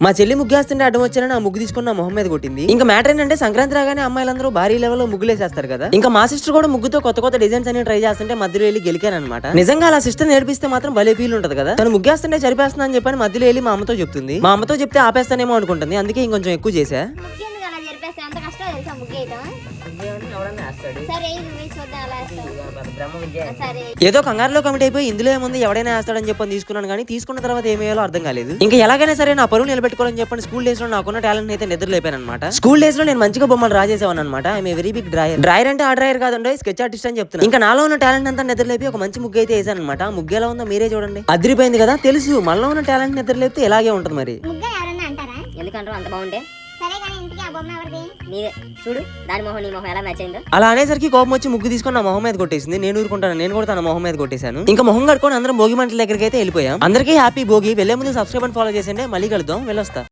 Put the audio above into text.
మా చెల్లి ముగ్గేస్తుంటే అడ్డం వచ్చానని ఆ ముగ్గు తీసుకుని నా మొహం మీద కొట్టింది. ఇంకా మ్యాటర్ ఏంటంటే సంక్రాంతి రాగానే అమ్మాయిలందరూ భారీ లెవెల్ లో ముగ్గులేసేస్తారు కదా. ఇంకా మా సిస్టర్ కూడా ముగ్గుతో కొత్త కొత్త డిజైన్స్ అని ట్రై చేస్తుంటే మధ్యలో వెళ్ళి గెలికాను అనమాట. నిజంగా అలా సిస్టర్ నేర్పిస్తే మాత్రం భలే ఫీల్ ఉంటది కదా. తను ముగ్గేస్తుంటే చరిపేస్తున్నా అని చెప్పని మధ్యలో వెళ్ళి మా అమ్మతో చెప్తుంది. మా అమ్మతో చెప్తే ఆపేస్తానేమో అనుకుంటుంది. అందుకే ఇంకొంచెం ఎక్కువ చేసా. ఏదో కంగారులో కమిట్ అయిపోయి ఇందులో ఏముంది ఎవడైనా వేస్తాడని చెప్పని తీసుకున్నాను కానీ తీసుకున్న తర్వాత ఏమేయాలో అర్థం కాలేదు. ఇంకా ఎలాగైనా సరే నా పరువు నిలబెట్టుకోవాలని చెప్పని స్కూల్ డేస్ లో నాకున్న టాలెంట్ అయితే నిద్ర లేపాను అనమాట. స్కూల్ డేస్ లో నేను మంచిగా బొమ్మలు డ్రా చేసేవాను అనమాట. I'm a very big drawer. Drawer అంటే ఆ డ్రాయర్ కాదండి, స్కెచ్ ఆర్టిస్ట్ అని చెప్తున్నాను. ఇంకా నాలో ఉన్న టాలెంట్ అంతా నిద్ర లేపి ఒక మంచి ముగ్గు అయితే వేసాను అనమాట. ఆ ముగ్గు ఎలా ఉందో మీరే చూడండి. అదిరిపోయింది కదా. తెలుసు మనలో ఉన్న టాలెంట్ నిద్ర లేపితే ఇలాగే ఉంటుంది మరి. ఎందుకంటారు అంత బాగుంటే చూడు దాని మొహం నీ మొహం ఎలా మ్యాచ్ అయిందో. అలా అనేసరికి కోపం వచ్చి ముగ్గు తీసుకొని నా మొహం మీద కొట్టేసింది. నేను ఊరుకుంటాను, నేను కూడా తన మొహం మీద కొట్టేశాను. ఇంకా మొహం కట్టుకొని అందరం భోగి మంటల దగ్గరికి అయితే వెళ్ళిపోయాం. అందరికీ హ్యాపీ భోగి. వెళ్లే ముందు సబ్స్క్రైబ్ అండ్ ఫాలో చేసేయండి. మళ్ళీ కలుద్దాం, వెళ్ళొస్తా.